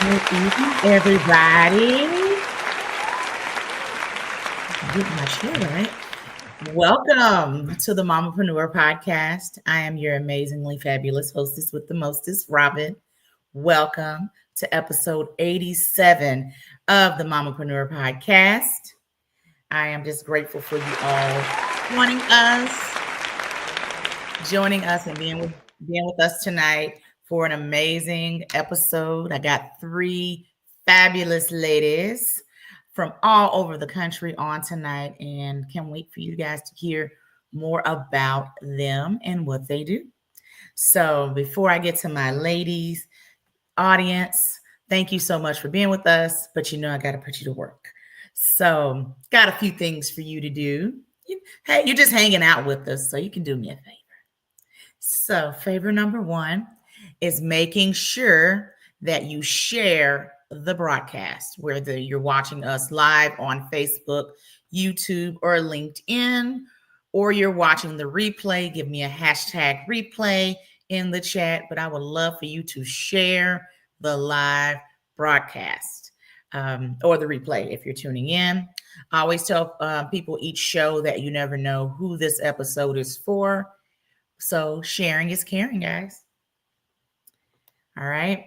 Good evening, everybody. Get my chair right. Welcome to the Mamapreneur podcast. I am your amazingly fabulous hostess with the mostest, Robin. Welcome to episode 87 of the Mamapreneur podcast. I am just grateful for you all joining us, and being with us tonight for an amazing episode. I got three fabulous ladies from all over the country on tonight, and can't wait for you guys to hear more about them and what they do. So, before I get to my ladies audience, thank you so much for being with us, but you know I got to put you to work. So, got a few things for you to do. Hey, you're just hanging out with us, so you can do me a favor. So, favor number one is making sure that you share the broadcast, whether you're watching us live on Facebook, YouTube, or LinkedIn, or you're watching the replay. Give me a hashtag replay in the chat, but I would love for you to share the live broadcast or the replay if you're tuning in. I always tell people each show that you never know who this episode is for. So sharing is caring, guys. All right.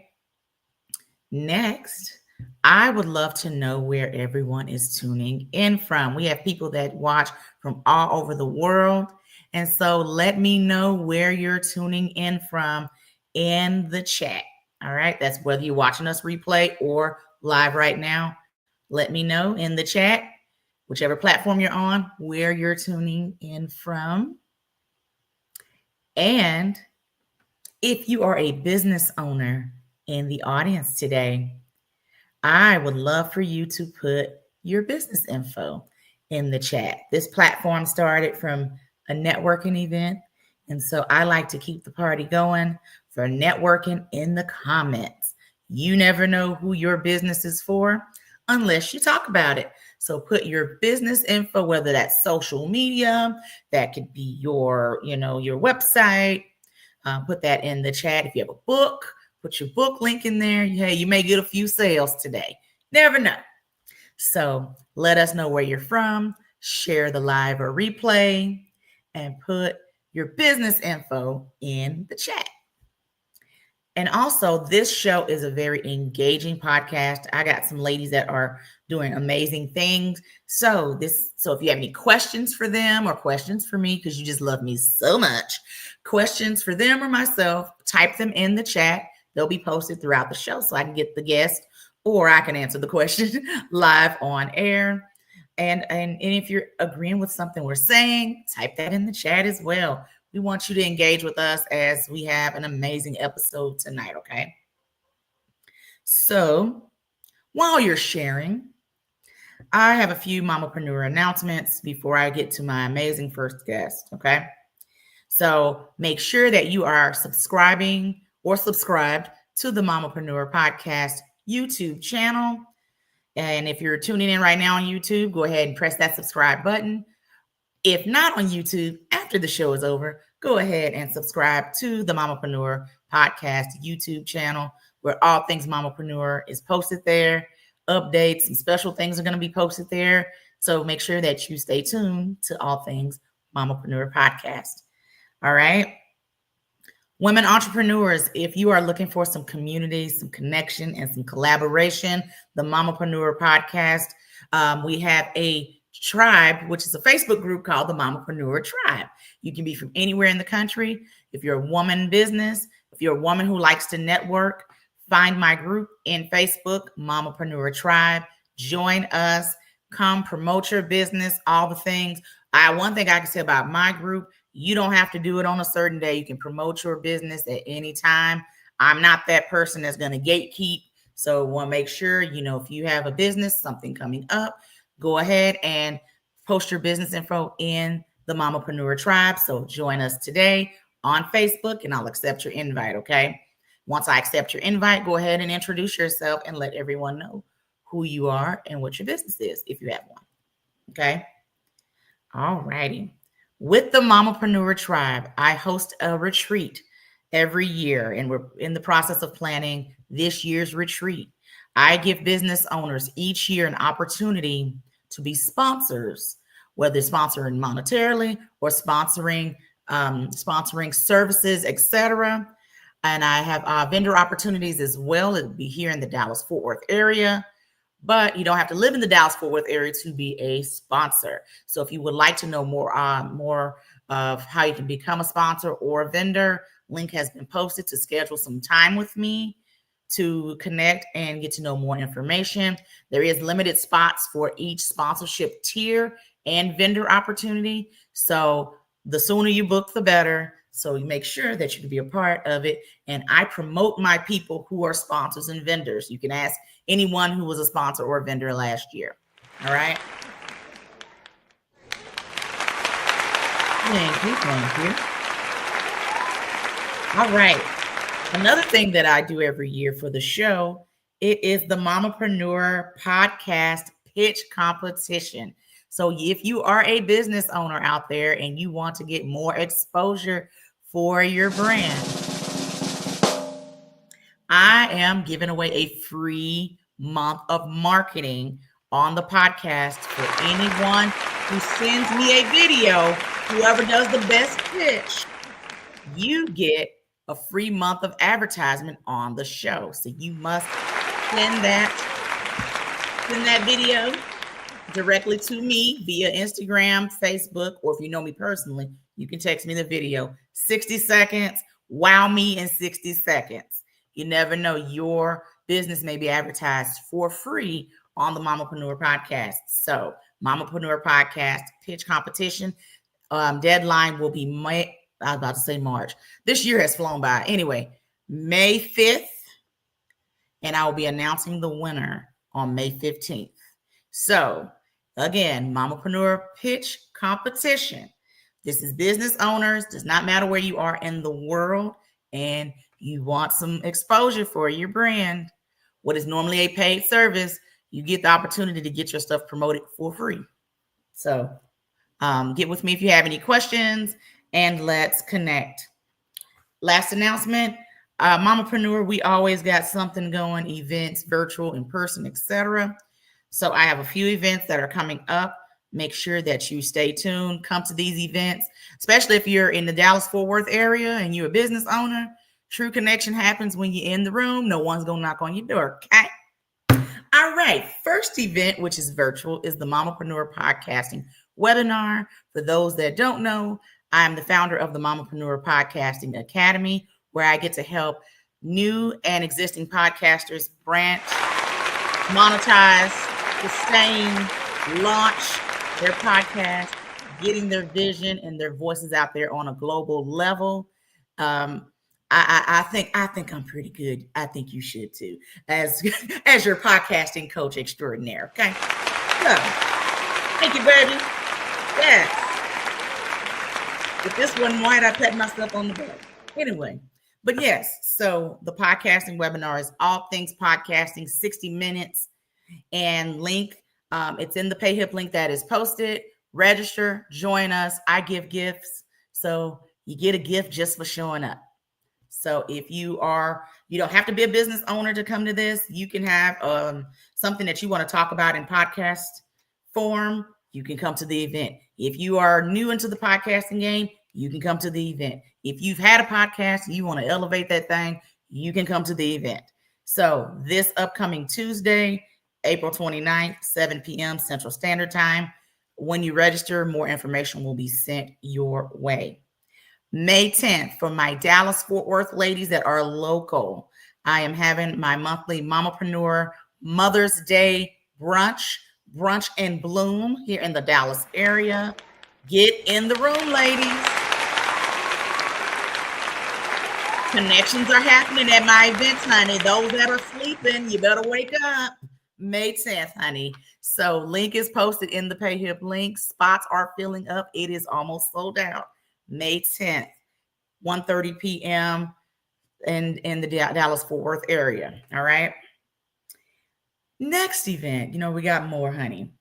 Next, I would love to know where everyone is tuning in from. We have people that watch from all over the world. And so let me know where you're tuning in from in the chat. All right. That's whether you're watching us replay or live right now. Let me know in the chat, whichever platform you're on, where you're tuning in from. And if you are a business owner in the audience today, I would love for you to put your business info in the chat. This platform started from a networking event, and so I like to keep the party going for networking in the comments. You never know who your business is for unless you talk about it. So put your business info, whether that's social media, that could be your website. Put that in the chat. If you have a book, put your book link in there. Hey, you may get a few sales today. Never know. So let us know where you're from. Share the live or replay and put your business info in the chat. And also, this show is a very engaging podcast. I got some ladies that are doing amazing things. So if you have any questions for them or questions for me, because you just love me so much, questions for them or myself, type them in the chat. They'll be posted throughout the show so I can get the guest or I can answer the question live on air. And if you're agreeing with something we're saying, type that in the chat as well. We want you to engage with us as we have an amazing episode tonight, okay? So while you're sharing, I have a few Mamapreneur announcements before I get to my amazing first guest, okay? So make sure that you are subscribing or subscribed to the Mamapreneur podcast YouTube channel. And if you're tuning in right now on YouTube, go ahead and press that subscribe button. If not on YouTube, after the show is over, go ahead and subscribe to the Mamapreneur podcast YouTube channel, where all things Mamapreneur is posted there. Updates and special things are going to be posted there. So make sure that you stay tuned to all things Mamapreneur podcast. All right. Women entrepreneurs, if you are looking for some community, some connection, and some collaboration, the Mamapreneur podcast, we have a tribe, which is a Facebook group called the Mamapreneur Tribe. You can be from anywhere in the country. If you're a woman business, if you're a woman who likes to network, find my group in Facebook, Mamapreneur Tribe. Join us. Come promote your business, all the things. One thing I can say about my group, you don't have to do it on a certain day. You can promote your business at any time. I'm not that person that's going to gatekeep. So want to make sure, if you have a business, something coming up, go ahead and post your business info in the Mamapreneur Tribe. So join us today on Facebook and I'll accept your invite, okay? Once I accept your invite, go ahead and introduce yourself and let everyone know who you are and what your business is if you have one, okay? All righty. With the Mamapreneur Tribe, I host a retreat every year, and we're in the process of planning this year's retreat. I give business owners each year an opportunity to be sponsors, whether sponsoring monetarily or sponsoring services, etc. And I have vendor opportunities as well. It'll be here in the Dallas-Fort Worth area, but you don't have to live in the Dallas-Fort Worth area to be a sponsor. So if you would like to know more of how you can become a sponsor or a vendor, link has been posted to schedule some time with me to connect and get to know more information. There is limited spots for each sponsorship tier and vendor opportunity. So the sooner you book, the better. So you make sure that you can be a part of it. And I promote my people who are sponsors and vendors. You can ask anyone who was a sponsor or a vendor last year. All right. Thank you. Thank you. All right. Another thing that I do every year for the show, it is the Mamapreneur podcast pitch competition. So if you are a business owner out there and you want to get more exposure for your brand, I am giving away a free month of marketing on the podcast for anyone who sends me a video. Whoever does the best pitch, you get a free month of advertisement on the show. So you must send that video directly to me via Instagram, Facebook, or if you know me personally, you can text me the video. 60 seconds, wow me in 60 seconds. You never know, your business may be advertised for free on the Mamapreneur podcast. So Mamapreneur podcast pitch competition deadline will be May. I was about to say March. This year has flown by. Anyway, May 5th, and I will be announcing the winner on May 15th. So again, Mamapreneur pitch competition. This is business owners. Does not matter where you are in the world, and you want some exposure for your brand. What is normally a paid service, you get the opportunity to get your stuff promoted for free. So get with me if you have any questions, and let's connect. Last announcement, Mamapreneur, we always got something going, events, virtual, in person, etc. So I have a few events that are coming up. Make sure that you stay tuned, come to these events, especially if you're in the Dallas-Fort Worth area and you're a business owner. True connection happens when you're in the room. No one's going to knock on your door, okay? All right, first event, which is virtual, is the Mamapreneur Podcasting webinar. For those that don't know, I'm the founder of the Mamapreneur Podcasting Academy, where I get to help new and existing podcasters branch, monetize, sustain, launch their podcast, getting their vision and their voices out there on a global level. I think I'm pretty good. I think you should too, as your podcasting coach extraordinaire. Okay. So, thank you, baby. Yes. If this wasn't white, I pat myself on the back. Anyway, but yes, so the podcasting webinar is all things podcasting, 60 minutes, and link. It's in the PayHip link that is posted. Register, join us. I give gifts. So you get a gift just for showing up. So if you don't have to be a business owner to come to this. You can have something that you want to talk about in podcast form. You can come to the event. If you are new into the podcasting game, you can come to the event. If you've had a podcast and you want to elevate that thing, you can come to the event. So this upcoming Tuesday, April 29th, 7 p.m. Central Standard Time. When you register, more information will be sent your way. May 10th, for my Dallas-Fort Worth ladies that are local, I am having my monthly Mamapreneur Mother's Day brunch and bloom here in the Dallas area. Get in the room, ladies. Connections are happening at my events, honey. Those that are sleeping, you better wake up. May 10th, honey. So link is posted in the PayHip link. Spots are filling up. It is almost sold out. May 10th, 1:30 p.m. in the Dallas-Fort Worth area. All right. Next event, we got more, honey.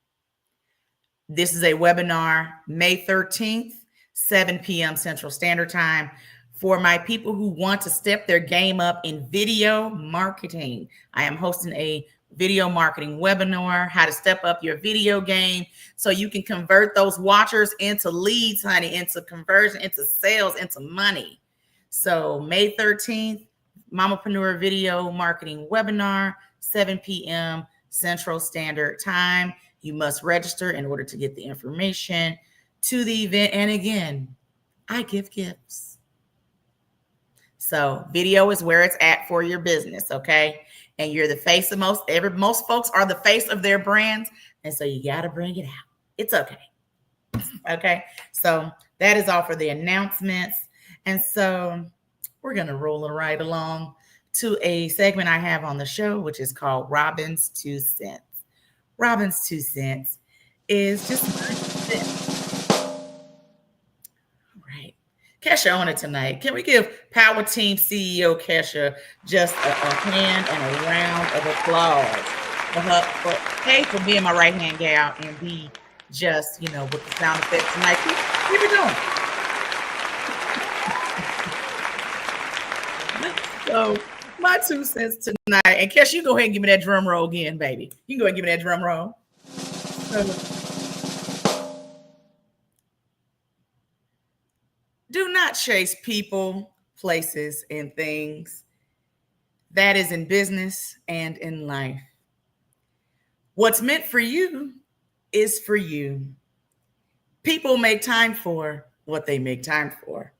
This is a webinar, May 13th, 7 p.m. Central Standard Time, for my people who want to step their game up in video marketing. I am hosting a video marketing webinar, how to step up your video game so you can convert those watchers into leads, honey, into conversion, into sales, into money. So May 13th, Mamapreneur video marketing webinar, 7 p.m. Central Standard Time. You must register in order to get the information to the event. And again, I give gifts. So video is where it's at for your business, okay? And you're the face of most folks are the face of their brands. And so you got to bring it out. It's okay. Okay. So that is all for the announcements. And so we're going to roll it right along to a segment I have on the show, which is called Robin's 2 Cents. Robin's 2 Cents is just my 2 cents. All right. Kesha on it tonight. Can we give Power Team CEO Kesha just a hand and a round of applause for her, A, for being my right-hand gal, and B, just, with the sound effects tonight. Keep it going. So my 2 cents tonight, and Kesha, you go ahead and give me that drum roll again, baby. You can go ahead and give me that drum roll. Do not chase people, places, and things. That is in business and in life. What's meant for you is for you. People make time for what they make time for.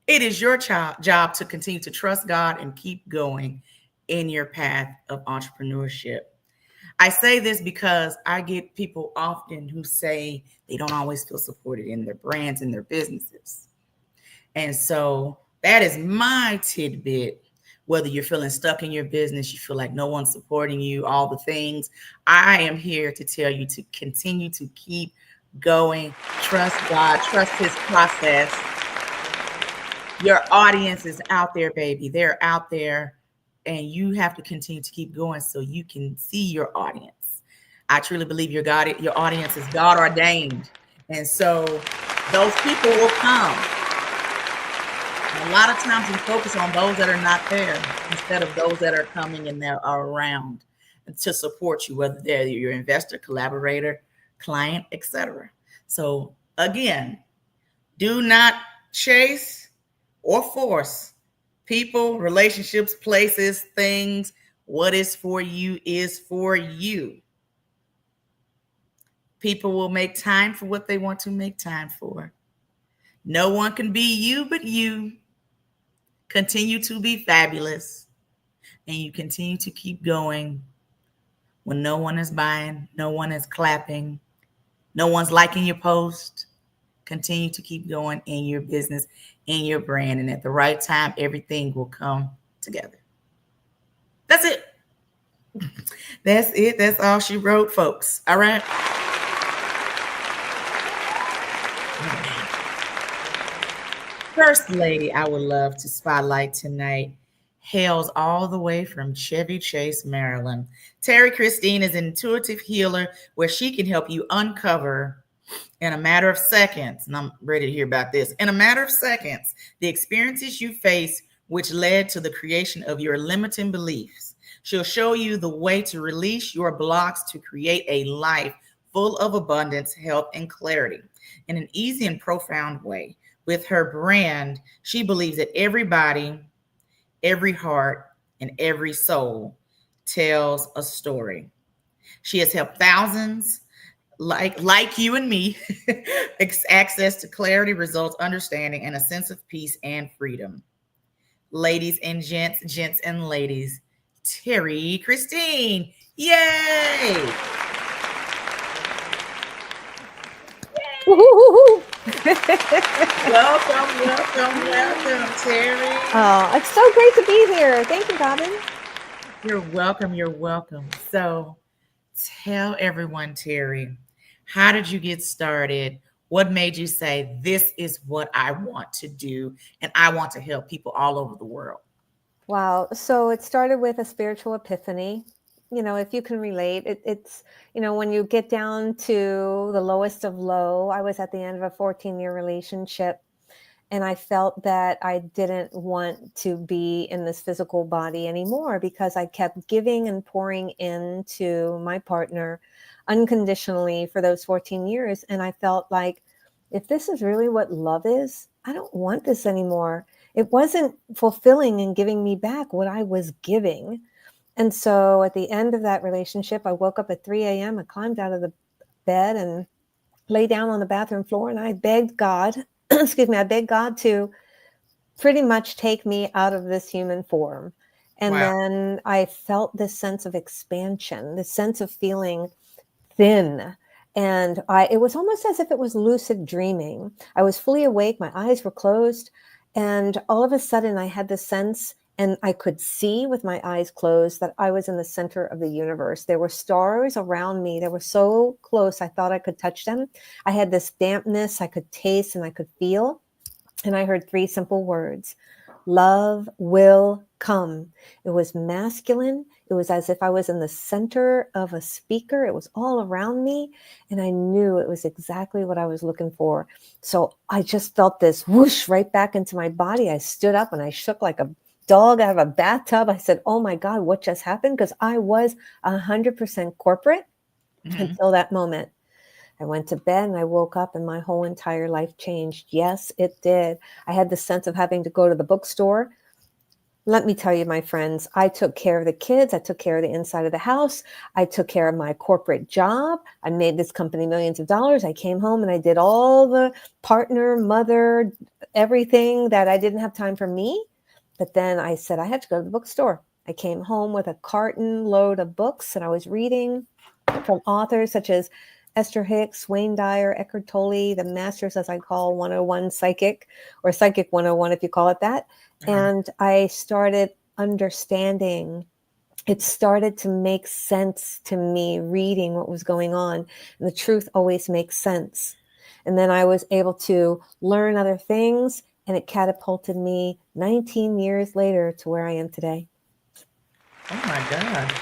It is your job to continue to trust God and keep going in your path of entrepreneurship. I say this because I get people often who say they don't always feel supported in their brands and their businesses. And so that is my tidbit. Whether you're feeling stuck in your business, you feel like no one's supporting you, all the things, I am here to tell you to continue to keep going. Trust God, trust his process. Your audience is out there, baby. They're out there, and you have to continue to keep going so you can see your audience. I truly believe your audience is God ordained. And so those people will come. And a lot of times we focus on those that are not there instead of those that are coming and that are around to support you, whether they're your investor, collaborator, client, etc. So again, do not chase or force people, relationships, places, things. What is for you is for you. People will make time for what they want to make time for. No one can be you but you. Continue to be fabulous, and you continue to keep going when no one is buying, no one is clapping, no one's liking your post. Continue to keep going in your business, in your brand, and at the right time, everything will come together. That's it. That's it. That's all she wrote, folks. All right. First lady I would love to spotlight tonight hails all the way from Chevy Chase, Maryland. Terry Christine is an intuitive healer where she can help you uncover in a matter of seconds, and I'm ready to hear about this, in a matter of seconds, the experiences you face which led to the creation of your limiting beliefs. She'll show you the way to release your blocks to create a life full of abundance, health, and clarity in an easy and profound way. With her brand, she believes that everybody, every heart, and every soul tells a story. She has helped thousands like you and me access to clarity, results, understanding, and a sense of peace and freedom. Ladies and gents and ladies, Terry Christine. Yay! Woo-hoo-hoo-hoo. Welcome, Terry. Oh, it's so great to be here. Thank you, Robin. You're welcome. So tell everyone, Terry, how did you get started? What made you say, this is what I want to do, and I want to help people all over the world? Wow. So it started with a spiritual epiphany. If you can relate, it's, when you get down to the lowest of low. I was at the end of a 14-year relationship, And I felt that I didn't want to be in this physical body anymore because I kept giving and pouring into my partner unconditionally for those 14 years. And I felt like, if this is really what love is, I don't want this anymore. It wasn't fulfilling and giving me back what I was giving. And so at the end of that relationship, I woke up at 3 a.m. I climbed out of the bed and lay down on the bathroom floor, and I begged God, excuse me, I begged God to pretty much take me out of this human form. And Wow. then I felt this sense of expansion, this sense of feeling thin. And it was almost as if it was lucid dreaming. I was fully awake. My eyes were closed. And all of a sudden I had this sense, and I could see with my eyes closed, that I was in the center of the universe. There were stars around me. They were so close, I thought I could touch them. I had this dampness I could taste and I could feel. And I heard 3 simple words: love will come. It was masculine. It was as if I was in the center of a speaker. It was all around me. And I knew it was exactly what I was looking for. So I just felt this whoosh right back into my body. I stood up and I shook like a dog out of a bathtub. I said, oh my God, what just happened? Because I was 100% corporate until that moment. I went to bed and I woke up and my whole entire life changed. Yes, it did. I had the sense of having to go to the bookstore. Let me tell you, my friends, I took care of the kids. I took care of the inside of the house. I took care of my corporate job. I made this company millions of dollars. I came home and I did all the partner, mother, everything that I didn't have time for me. But then I said I had to go to the bookstore. I came home with a carton load of books and I was reading from authors such as Esther Hicks, Wayne Dyer, Eckhart Tolle, the masters, as I call 101 psychic, or psychic 101 if you call it that. And I started understanding. It started to make sense to me reading what was going on. And the truth always makes sense. And then I was able to learn other things, and it catapulted me 19 years later to where I am today. Oh my God.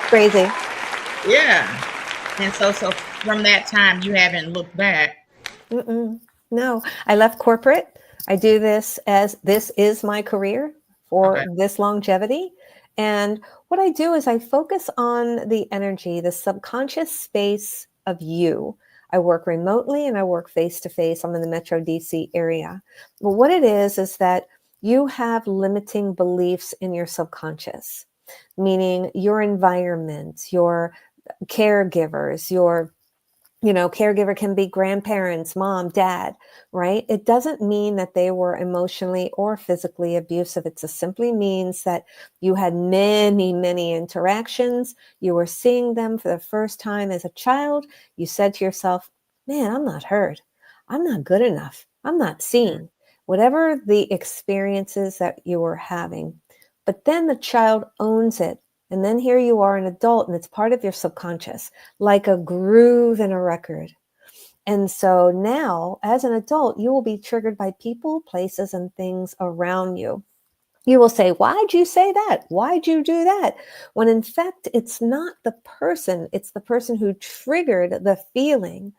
Crazy. Yeah. And so from that time, you haven't looked back. No, I left corporate. I do this as this is my career for this longevity. And what I do is I focus on the energy, the subconscious space of you. I work remotely and I work face-to-face. I'm in the Metro DC area. But what it is that you have limiting beliefs in your subconscious, meaning your environment, your caregivers, your caregiver can be grandparents, mom, dad, right? It doesn't mean that they were emotionally or physically abusive. It just simply means that you had many, many interactions. You were seeing them for the first time as a child. You said to yourself, man, I'm not heard. I'm not good enough. I'm not seen. Whatever the experiences that you were having. But then the child owns it. And then here you are, an adult, and it's part of your subconscious, like a groove in a record. And so now, as an adult, you will be triggered by people, places, and things around you. You will say, why'd you say that? Why'd you do that? When in fact, it's not the person, it's the person who triggered the feeling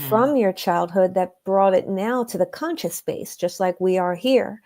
from your childhood that brought it now to the conscious space, just like we are here.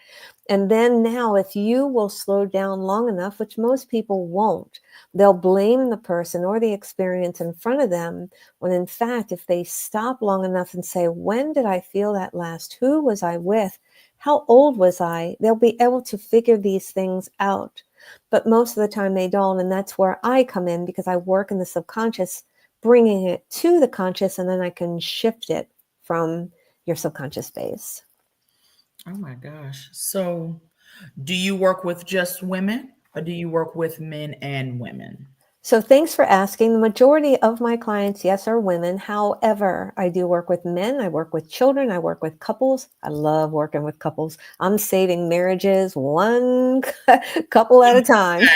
And then now, if you will slow down long enough, which most people won't, they'll blame the person or the experience in front of them, when in fact, if they stop long enough and say, when did I feel that last? Who was I with? How old was I? They'll be able to figure these things out. But most of the time they don't. And that's where I come in, because I work in the subconscious, bringing it to the conscious, and then I can shift it from your subconscious space. Oh my gosh. So do you work with just women, or do you work with men and women? So thanks for asking. The majority of my clients, yes, are women. However, I do work with men. I work with children. I work with couples. I love working with couples. I'm saving marriages one couple at a time.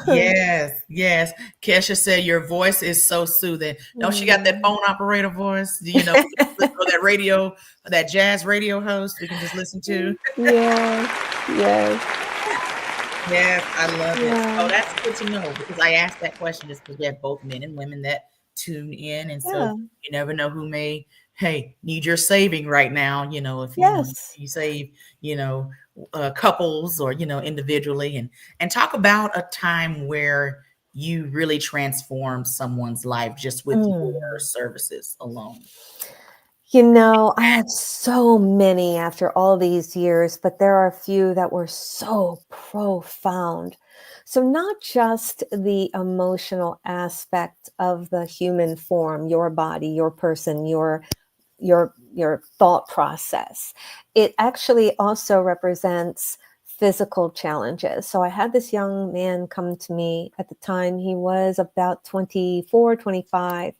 Yes. Yes. Kesha said your voice is so soothing. Don't she got that phone operator voice? Do you know, or that radio, that jazz radio host we can just listen to? Yes. Yes, I love it. Yeah. So that's good to know because I asked that question just because we have both men and women that tune in. And so Yeah. you never know who may, hey, need your saving right now. If Yes. you save, you know, couples or, individually and talk about a time where you really transformed someone's life just with your Mm. services alone. I have so many after all these years, but there are a few that were so profound. So, not just the emotional aspect of the human form, your body, your person, your thought process. It actually also represents physical challenges. So I had this young man come to me at the time. He was about 24, 25.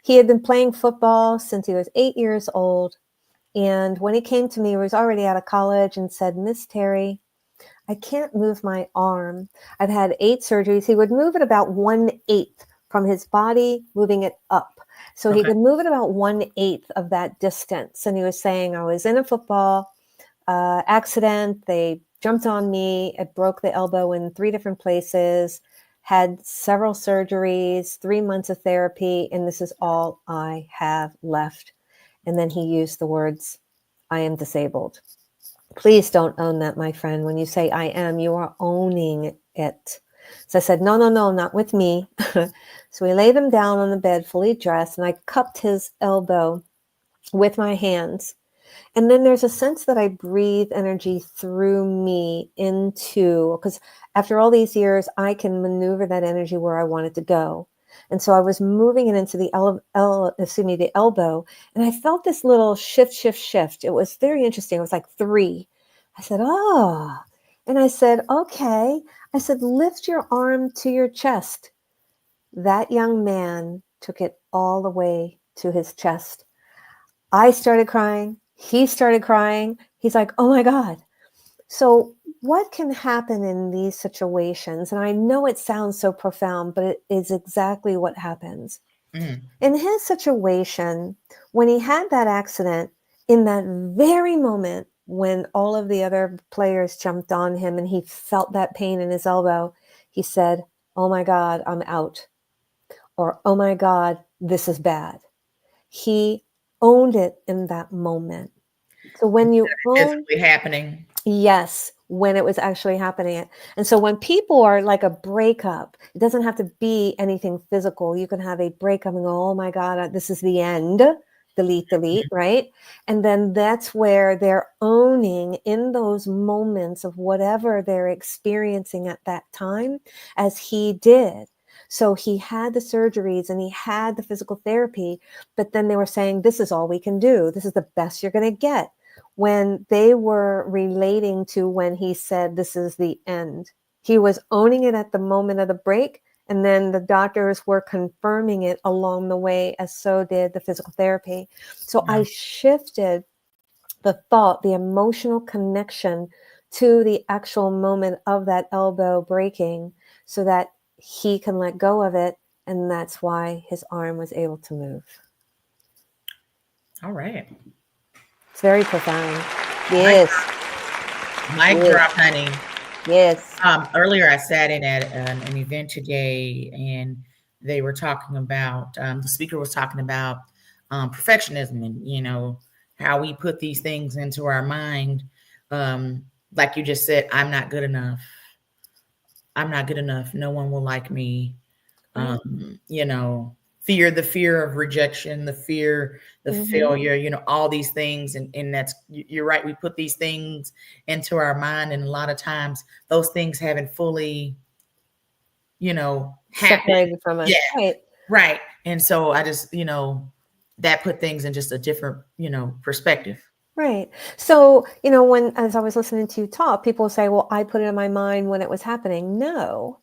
He had been playing football since he was 8 years old. And when he came to me, he was already out of college and said, Miss Terry, I can't move my arm. I've had 8 surgeries. He would move it about 1/8 from his body, moving it up. So he Okay. could move it about 1/8 of that distance. And he was saying, I was in a football accident. They jumped on me. It broke the elbow in 3 different places, had several surgeries, 3 months of therapy, and this is all I have left. And then he used the words, I am disabled. Please don't own that, my friend. When you say I am, you are owning it. So I said, no, no, no, not with me. So we laid him down on the bed, fully dressed, and I cupped his elbow with my hands. And then there's a sense that I breathe energy through me into, because after all these years, I can maneuver that energy where I want it to go. And so I was moving it into the the elbow, and I felt this little shift, shift, shift. It was very interesting. It was like 3. I said, oh, and I said, okay. I said, lift your arm to your chest. That young man took it all the way to his chest. I started crying. He started crying. He's like, oh my God. So, what can happen in these situations? And I know it sounds so profound, but it is exactly what happens. Mhm. In his situation, when he had that accident, in that very moment when all of the other players jumped on him and he felt that pain in his elbow, he said, oh my God, I'm out. Or, oh my God, this is bad. He owned it in that moment. So when you own, Physically happening. yes, when it was actually happening. And so when people are like a breakup, it doesn't have to be anything physical. You can have a breakup and go, oh my God, this is the end. Delete, delete, right? And then that's where they're owning in those moments of whatever they're experiencing at that time, as he did. So he had the surgeries and he had the physical therapy, but then they were saying, this is all we can do. This is the best you're going to get. When they were relating to when he said, this is the end, he was owning it at the moment of the break. And then the doctors were confirming it along the way, as so did the physical therapy. So Yeah. I shifted the thought, the emotional connection to the actual moment of that elbow breaking so that he can let go of it. And that's why his arm was able to move. All right. It's very profound. Mic Yes. mic Yes. drop, honey. Yes. Earlier, I sat in at an event today, and they were talking about the speaker was talking about perfectionism, and how we put these things into our mind. Um, like you just said, I'm not good enough. I'm not good enough. No one will like me. Right. The fear of rejection, the Mm-hmm. failure, all these things. And that's, you're right. We put these things into our mind. And a lot of times those things haven't fully, happened. Separated from Yeah. us. Right. Right. And so I just, that put things in just a different, perspective. Right. So, when, as I was listening to you talk, people say, well, I put it in my mind when it was happening. No,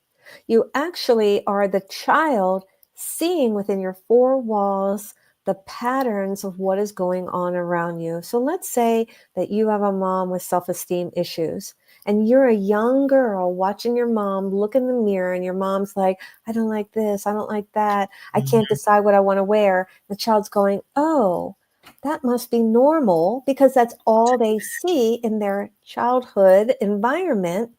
you actually are the child seeing within your 4 walls the patterns of what is going on around you. So let's say that you have a mom with self-esteem issues and you're a young girl watching your mom look in the mirror and your mom's like, I don't like this. I don't like that. I can't Mhm. decide what I want to wear. The child's going, oh, that must be normal because that's all they see in their childhood environment.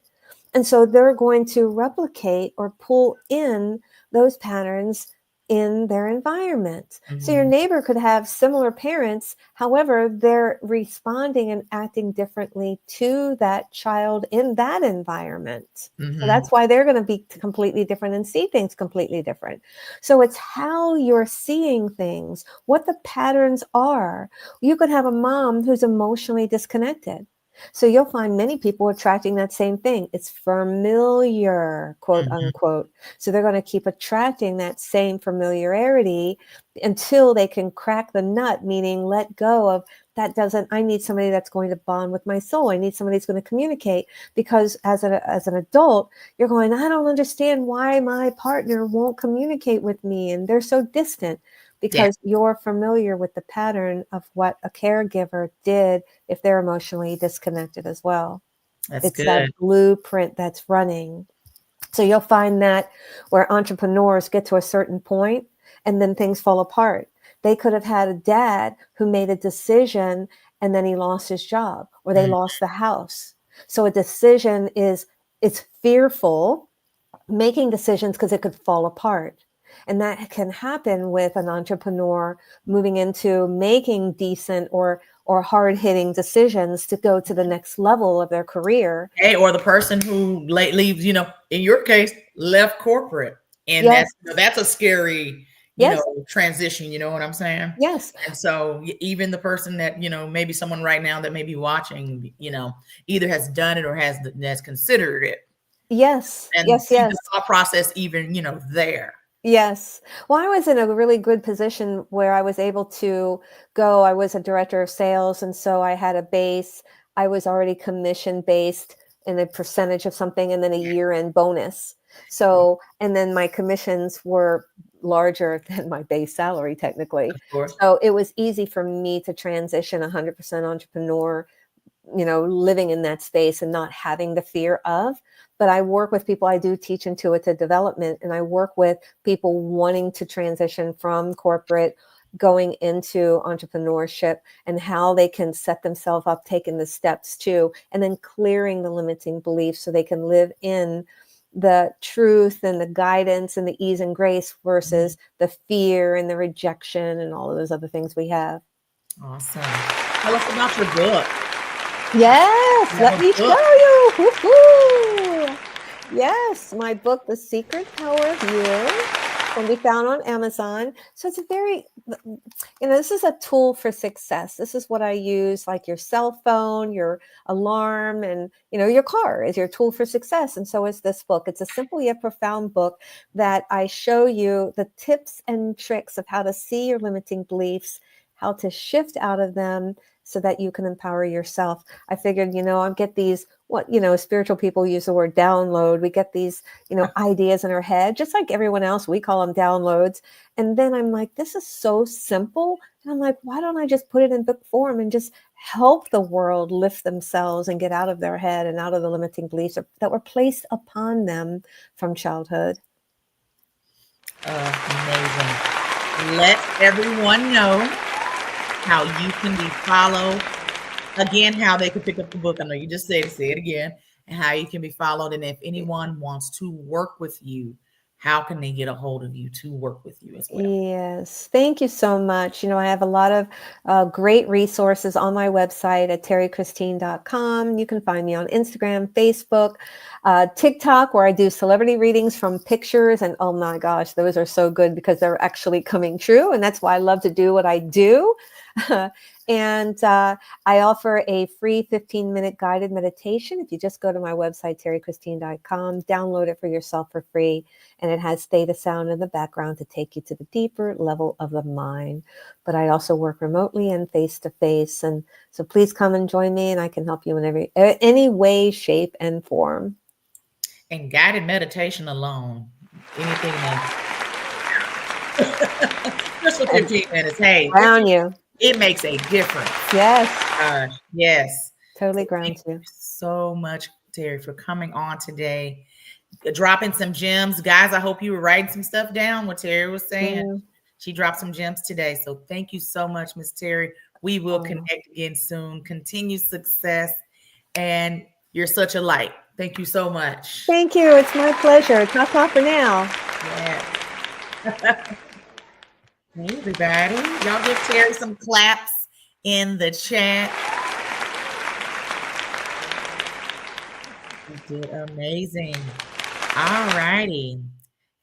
And so they're going to replicate or pull in those patterns in their environment. So your neighbor could have similar parents, however, they're responding and acting differently to that child in that environment. So that's why they're going to be completely different and see things completely different. So it's how you're seeing things, what the patterns are. You could have a mom who's emotionally disconnected. So you'll find many people attracting that same thing. It's familiar, quote unquote. So they're going to keep attracting that same familiarity until they can crack the nut, meaning let go of that. I need somebody that's going to bond with my soul. I need somebody that's going to communicate, because as an adult, you're going, I don't understand why my partner won't communicate with me. And they're so distant. Because you're familiar with the pattern of what a caregiver did if they're emotionally disconnected as well. It's good. that blueprint that's running. So you'll find that where entrepreneurs get to a certain point and then things fall apart. They could have had a dad who made a decision and then he lost his job, or they lost the house. So a decision it's fearful, making decisions because it could fall apart. And that can happen with an entrepreneur moving into making decent or hard-hitting decisions to go to the next level of their career. Hey, or the person who leaves, in your case, left corporate. And that's a scary, transition, you know what I'm saying? Yes. And so even the person that, maybe someone right now that may be watching, either has done it or has considered it. Yes. And yes. the thought process even, there. Yes. Well, I was in a really good position where I was able to go. I was a director of sales. And so I had a base. I was already commission based in a percentage of something, and then a year-end bonus. So, and then my commissions were larger than my base salary, technically. Of course. So it was easy for me to transition 100% entrepreneur, living in that space and not having the fear of. But I work with people, I do teach intuitive development, and I work with people wanting to transition from corporate going into entrepreneurship, and how they can set themselves up, taking the steps too, and then clearing the limiting beliefs so they can live in the truth and the guidance and the ease and grace versus the fear and the rejection and all of those other things we have. Awesome. Tell us about your book. Yes, let me show you. Woo-hoo. Yes, my book, The Secret Power of You, can be found on Amazon. So it's a very, this is a tool for success. This is what I use, like your cell phone, your alarm, and, your car is your tool for success. And so is this book. It's a simple yet profound book that I show you the tips and tricks of how to see your limiting beliefs, how to shift out of them, so that you can empower yourself. I figured, I'll get these, spiritual people use the word download. We get these, ideas in our head, just like everyone else, we call them downloads. And then I'm like, this is so simple. And I'm like, why don't I just put it in book form and just help the world lift themselves and get out of their head and out of the limiting beliefs that were placed upon them from childhood. Amazing. Let everyone know how you can be followed. Again, how they can pick up the book. I know you just said it, say it again. And how you can be followed. And if anyone wants to work with you, how can they get a hold of you to work with you as well? Yes, thank you so much. I have a lot of great resources on my website at terrychristine.com. You can find me on Instagram, Facebook, TikTok, where I do celebrity readings from pictures. And oh my gosh, those are so good because they're actually coming true. And that's why I love to do what I do. And I offer a free 15-minute guided meditation. If you just go to my website, terrychristine.com, download it for yourself for free. And it has theta sound in the background to take you to the deeper level of the mind. But I also work remotely and face-to-face. And so please come and join me, and I can help you in any way, shape, and form. And guided meditation alone, anything else. Just for 15 minutes. Hey, ground you. It makes a difference. Yes. Yes. Totally grounds you. Thank you so much, Terry, for coming on today, dropping some gems. Guys, I hope you were writing some stuff down, what Terry was saying. She dropped some gems today. So thank you so much, Miss Terry. We will connect again soon. Continue success. And you're such a light. Thank you so much. Thank you. It's my pleasure. Ta-ta for now. Yes. Hey, everybody. Y'all give Terry some claps in the chat. You did amazing. All righty.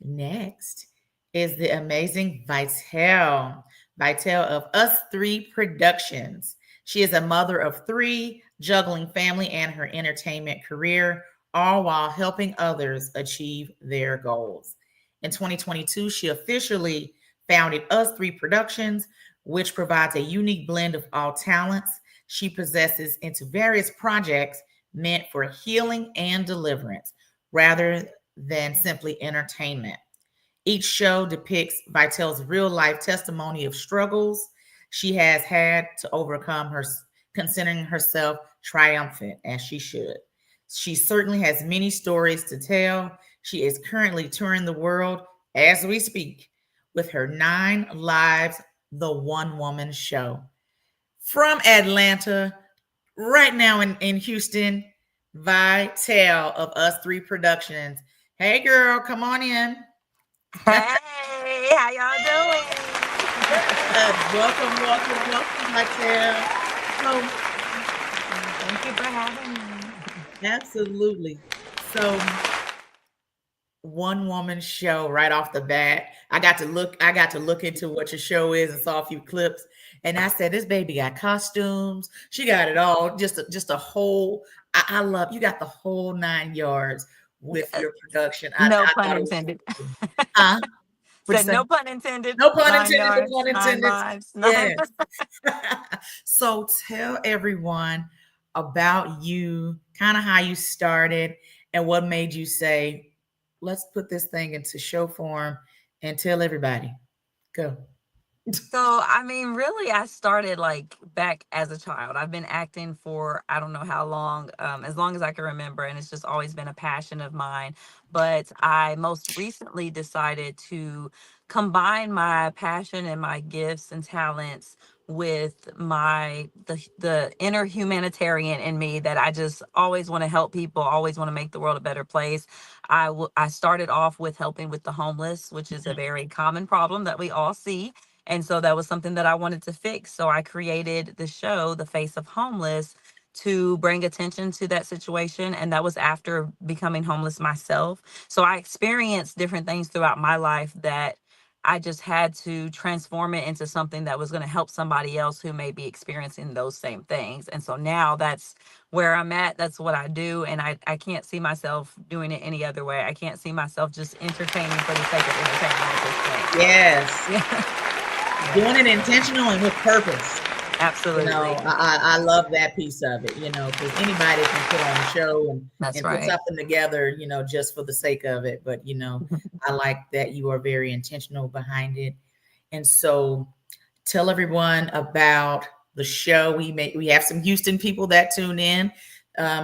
Next is the amazing Vitel. Vitel of Us Three Productions. She is a mother of three, juggling family and her entertainment career, all while helping others achieve their goals. In 2022, she officially founded Us Three Productions, which provides a unique blend of all talents she possesses into various projects meant for healing and deliverance rather than simply entertainment. Each show depicts Vitel's real life testimony of struggles she has had to overcome, her considering herself triumphant as she should. She certainly has many stories to tell. She is currently touring the world as we speak with her 9 Lives, the One Woman Show. From Atlanta, right now in Houston, Vitel of Us Three Productions. Hey girl, come on in. Hey, how y'all doing? Welcome, welcome, welcome, Vitel. So, Thank you for having me. absolutely. So, one woman show right off the bat. I got to look into what your show is and saw a few clips. And I said, this baby got costumes. She got it all. Just a whole, I love you got the whole 9 yards with Uh, your production. No I pun thought it was intended. so cool. Huh? What'd Said you say? no pun intended. No pun Nine intended, no yards, pun nine intended. lives, nine. Yes. So tell everyone about you, kind of how you started and what made you say, let's put this thing into show form and tell everybody. Go. So, I mean, really, I started like back as a child. I've been acting for I don't know how as long as I can remember, and it's just always been a passion of mine. But I most recently decided to combine my passion and my gifts and talents with the inner humanitarian in me that I just always want to help people, always want to make the world a better place. I started off with helping with the homeless, which is a very common problem that we all see, and so that was something that I wanted to fix. So I created the show, The Face of Homeless, to bring attention to that situation. And that was after becoming homeless myself. So I experienced different things throughout my life that I just had to transform it into something that was going to help somebody else who may be experiencing those same things. And so now that's where I'm at. That's what I do. And I can't see myself doing it any other way. I can't see myself just entertaining for the sake of entertainment at this point. Yes. Yeah. Doing Yeah, it intentional and with purpose. absolutely. I love that piece of it, because anybody can put on a show That's and put right. something together, just for the sake of it. But, I like that you are very intentional behind it. And so tell everyone about the show. We have some Houston people that tune in.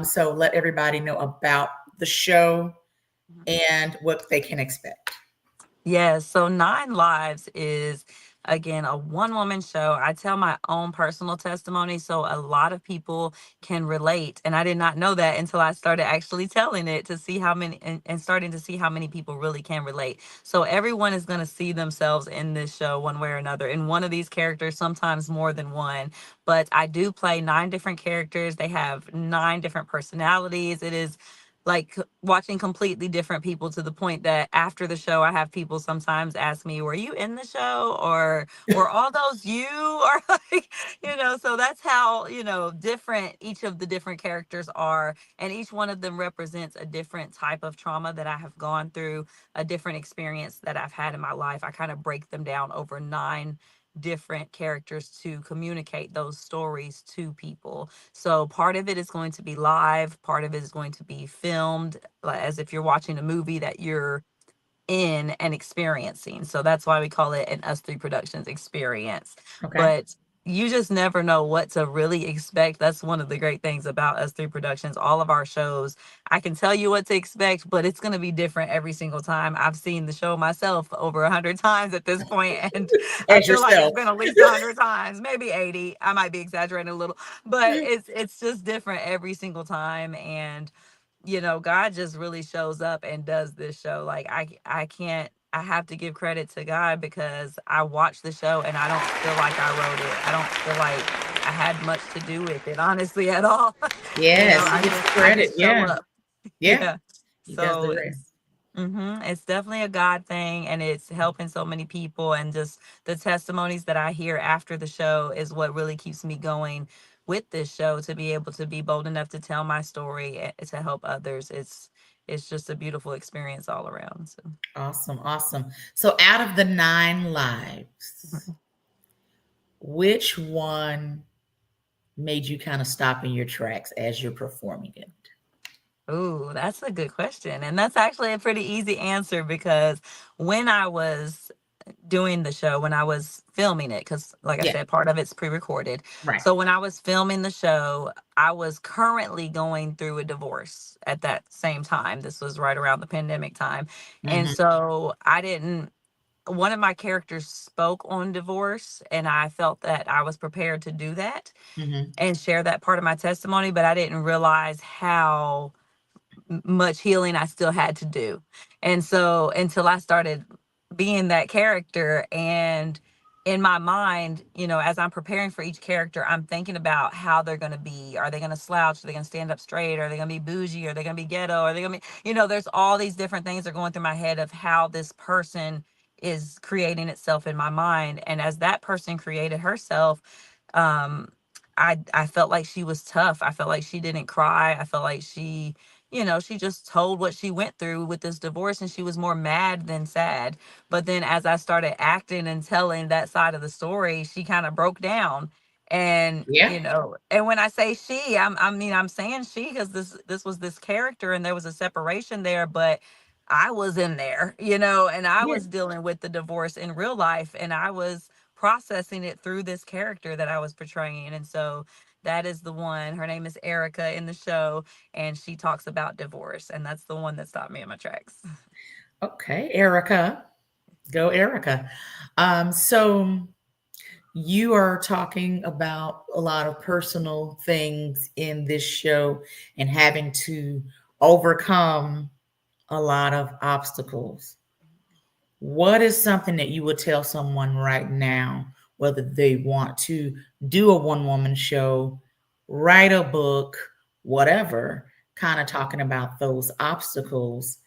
So let everybody know about the show and what they can expect. Yes. So 9 Lives is, again, a one woman show. I tell my own personal testimony. So a lot of people can relate. And I did not know that until I started actually telling it to see how many and starting to see how many people really can relate. So everyone is going to see themselves in this show one way or another, in one of these characters, sometimes more than one. But I do play 9 different characters. They have 9 different personalities. It is like watching completely different people, to the point that after the show I have people sometimes ask me, were you in the show, or were all those you, or like, so that's how, different each of the different characters are, and each one of them represents a different type of trauma that I have gone through, a different experience that I've had in my life. I kind of break them down over 9 different characters to communicate those stories to people. So part of it is going to be live, part of it is going to be filmed, like as if you're watching a movie that you're in and experiencing. So that's why we call it an Us Three Productions experience. Okay. But you just never know what to really expect. That's one of the great things about Us Three Productions. All of our shows, I can tell you what to expect, but it's going to be different every single time. I've seen the show myself over 100 times at this point, and I As feel like it's yourself. been at least 100 times, maybe 80. I might be exaggerating a little, but it's just different every single time. And God just really shows up and does this show. Like I can't. I have to give credit to God because I watched the show and I don't feel like I wrote it. I don't feel like I had much to do with it, honestly, at all. Yes, he I gets the just credit. show Yeah. up. Yeah. Yeah. He does the So rest. it's definitely a God thing, and it's helping so many people. And just the testimonies that I hear after the show is what really keeps me going with this show, to be able to be bold enough to tell my story to help others. It's just a beautiful experience all around. So Awesome. Awesome. So out of the 9 lives, which one made you kind of stop in your tracks as you're performing it? ooh, that's a good question. And that's actually a pretty easy answer, because when I was doing the show, when I was filming it, because like I Yeah. said, part of it's pre-recorded. Right. So when I was filming the show, I was currently going through a divorce at that same time. This was right around the pandemic time. And Mm-hmm. so I didn't one of my characters spoke on divorce, and I felt that I was prepared to do that Mm-hmm. and share that part of my testimony, but I didn't realize how much healing I still had to do. And so until I started being that character, and in my mind, as I'm preparing for each character, I'm thinking about how they're going to be. Are they going to slouch? Are they going to stand up straight? Are they going to be bougie? Are they going to be ghetto? Are they going to be, there's all these different things that are going through my head of how this person is creating itself in my mind. And as that person created herself, um, I felt like she was tough. I felt like she didn't cry. I felt like she just told what she went through with this divorce, and she was more mad than sad. But then as I started acting and telling that side of the story, she kind of broke down. And Yeah. and when I say she, I'm saying she because this was this character, and there was a separation there, but I was in there, and I Yeah. was dealing with the divorce in real life, and I was processing it through this character that I was portraying. And so that is the one. Her name is Erica in the show, and she talks about divorce, and that's the one that stopped me in my tracks. Okay, Erica. Go, Erica. So you are talking about a lot of personal things in this show and having to overcome a lot of obstacles. What is something that you would tell someone right now, whether they want to do a one woman show, write a book, whatever, kind of talking about those obstacles?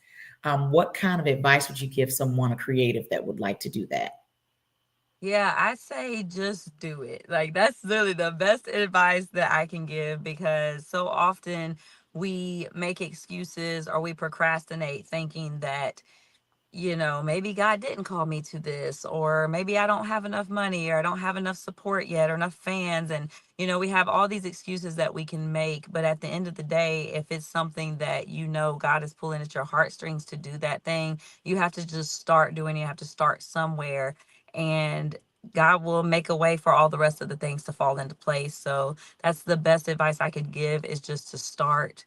What kind of advice would you give someone, a creative, that would like to do that? Yeah, I say just do it. Like, that's really the best advice that I can give, because so often we make excuses or we procrastinate thinking that maybe God didn't call me to this, or maybe I don't have enough money, or I don't have enough support yet, or enough fans. And, we have all these excuses that we can make. But at the end of the day, if it's something that God is pulling at your heartstrings to do that thing, you have to just start doing it. You have to start somewhere. And God will make a way for all the rest of the things to fall into place. So that's the best advice I could give, is just to start.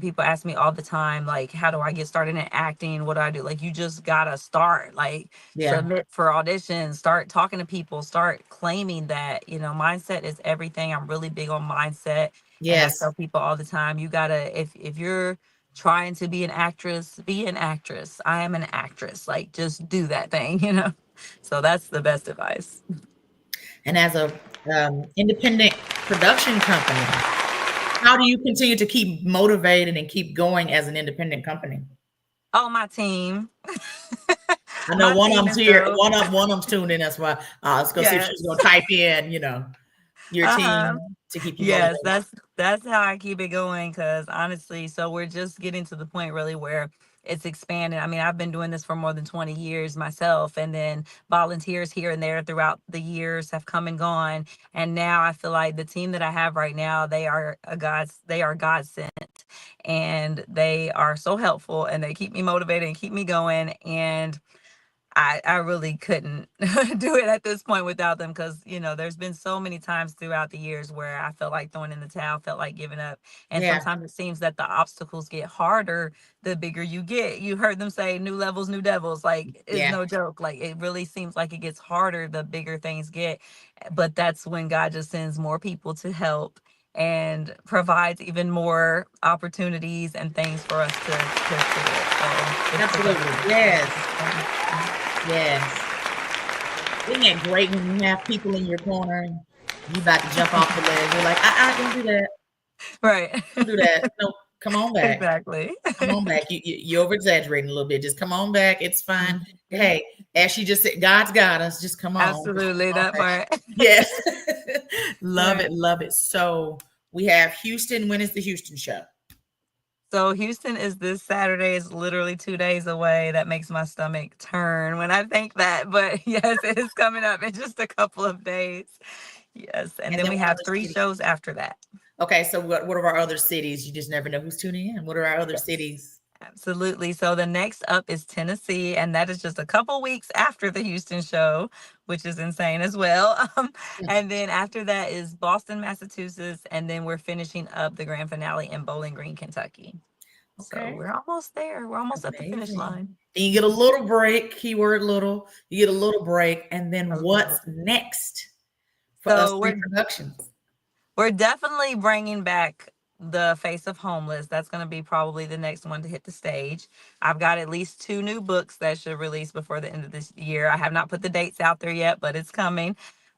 People ask me all the time, like, how do I get started in acting? What do I do? Like, you just gotta start, like, Yeah. submit for auditions, start talking to people, start claiming that, mindset is everything. I'm really big on mindset. And I Yes. tell people all the time, you gotta, if you're trying to be an actress, be an actress. I am an actress. Like, just do that thing. So that's the best advice. And as a independent production company, how do you continue to keep motivated and keep going as an independent company? Oh, my team. I know My one of team them's is here. dope. One of them's tuned in. That's why I was gonna see if she's Yes. gonna type in, your Uh-huh. team to keep you Yes, motivated. that's how I keep it going. Because honestly, so we're just getting to the point really where it's expanding. I mean, I've been doing this for more than 20 years myself, and then volunteers here and there throughout the years have come and gone. And now I feel like the team that I have right now, they are God sent, and they are so helpful, and they keep me motivated and keep me going. And I really couldn't do it at this point without them, because there's been so many times throughout the years where I felt like throwing in the towel, felt like giving up. And Yeah, sometimes it seems that the obstacles get harder the bigger you get. You heard them say new levels, new devils. Like, it's yeah, no joke. Like, it really seems like it gets harder the bigger things get. But that's when God just sends more people to help. and provides even more opportunities and things for us to share. So it's Absolutely. Yes. Isn't that great when you have people in your corner and you about to jump off the ledge? You're like, don't do that. Right. Don't do that. No, come on back. Exactly. Come on back. You over exaggerating a little bit. Just come on back. It's fine. Mhm. Hey, as she just said, God's got us. Just come on. Absolutely, Come on that back. part. Yes. Love Right. it. Love it. So we have Houston. When is the Houston show? So Houston is this Saturday. It's literally 2 days away. That makes my stomach turn when I think that. But yes, it is coming up in just a couple of days. Yes. And And then then we what have other 3 cities? shows after that. Okay, so what are our other cities? You just never know who's tuning in. What are our other Yes. cities? Absolutely. So the next up is Tennessee, and that is just a couple weeks after the Houston show, which is insane as well. And then after that is Boston, Massachusetts, and then we're finishing up the grand finale in Bowling Green, Kentucky. So Okay. we're almost there. We're almost at the finish Amazing. line. Then you get a little break, keyword little. You get a little break, and then A what's little. next for us So three productions? we're definitely bringing back the Face of Homeless. That's going to be probably the next one to hit the stage. I've got at least 2 new books that should release before the end of this year. I have not put the dates out there yet, but it's coming.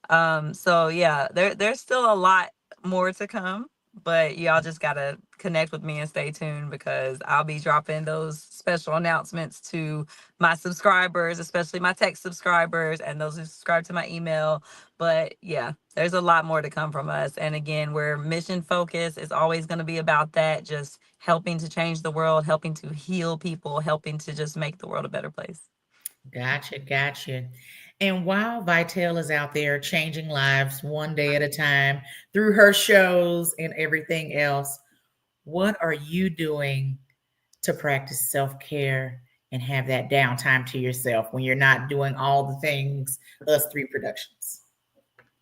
So yeah, there's still a lot more to come, but y'all just gotta connect with me and stay tuned because I'll be dropping those special announcements to my subscribers, especially my text subscribers and those who subscribe to my email. But yeah, there's a lot more to come from us. And again, we're mission focused. It's always going to be about that, just helping to change the world, helping to heal people, helping to just make the world a better place. Gotcha. And while Vitel is out there changing lives one day at a time through her shows and everything else, what are you doing to practice self-care and have that downtime to yourself when you're not doing all the things us three productions?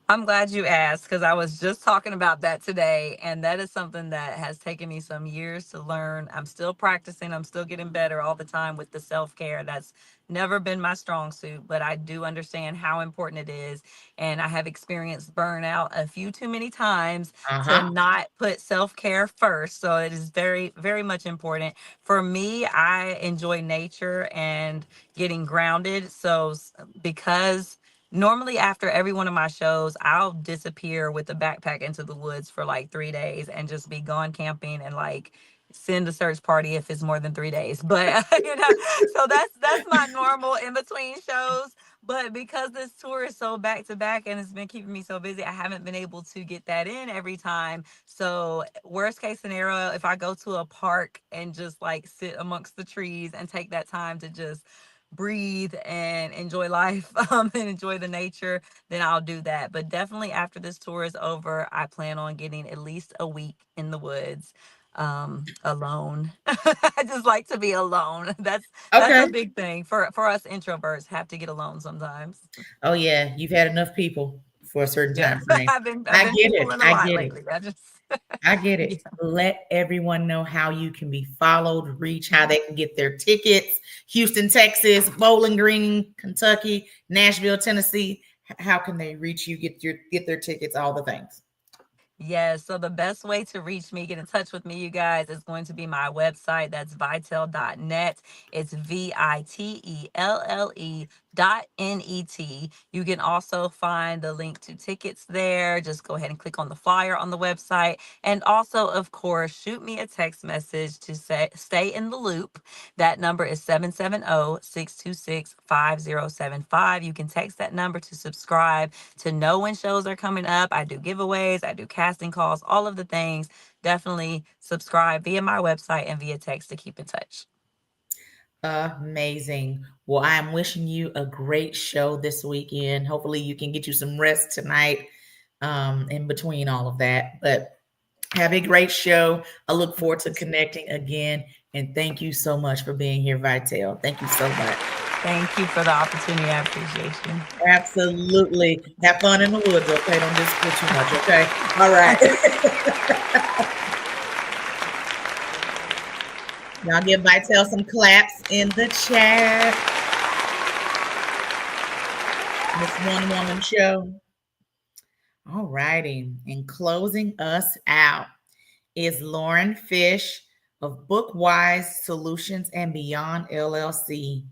I'm glad you asked because I was just talking about that today. And that is something that has taken me some years to learn. I'm still practicing, I'm still getting better all the time with the self care. That's never been my strong suit, but I do understand how important it is. And I have experienced burnout a few too many times to Uh-huh. not put self care first. So it is very, very much important. For me, I enjoy nature and getting grounded. So because normally after every one of my shows, I'll disappear with a backpack into the woods for like 3 days and just be gone camping and like send a search party if it's more than 3 days. But so that's my normal in between shows. But because this tour is so back to back and it's been keeping me so busy, I haven't been able to get that in every time. So worst case scenario, if I go to a park and just like sit amongst the trees and take that time to just breathe and enjoy life and enjoy the nature, then I'll do that. But definitely after this tour is over, I plan on getting at least a week in the woods alone. I just like to be alone. That's Okay. a big thing for us introverts, have to get alone sometimes. Oh yeah, you've had enough people for a certain Yeah. time frame. I've I been get it. peopling a I lot get it. lately. I just I get yeah. it. Let everyone know how you can be followed, reach, how they can get their tickets. Houston, Texas, Bowling Green, Kentucky, Nashville, Tennessee. How can they reach you, get their tickets, all the things? Yes. So the best way to reach me, get in touch with me, you guys, is going to be my website. That's vitel.net. It's VITELLE.net. You can also find the link to tickets there. Just go ahead and click on the flyer on the website. And also, of course, shoot me a text message to say stay in the loop. That number is 770-626-5075. You can text that number to subscribe to know when shows are coming up. I do giveaways, I do casting calls, all of the things. Definitely subscribe via my website and via text to keep in touch. Amazing. Well, I'm wishing you a great show this weekend. Hopefully, you can get you some rest tonight in between all of that. But have a great show. I look forward to connecting again. And thank you so much for being here, Vitel. Thank you so much. Thank you for the opportunity. I appreciate you. Absolutely. Have fun in the woods, okay? Don't disappear too much, okay? All right. Y'all give Vitel some claps in the chat. This one woman show. All righty. And closing us out is Lauren Fish of Bookwise Solutions and Beyond LLC,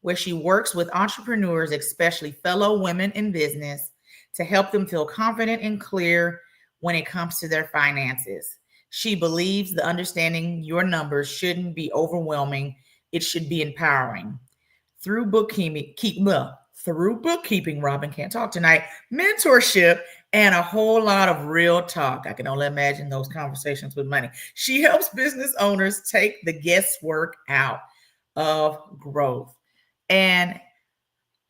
where she works with entrepreneurs, especially fellow women in business, to help them feel confident and clear when it comes to their finances. She believes the understanding your numbers shouldn't be overwhelming, it should be empowering. Through bookkeeping, Robin can't talk tonight, mentorship, and a whole lot of real talk. I can only imagine those conversations with money. She helps business owners take the guesswork out of growth. And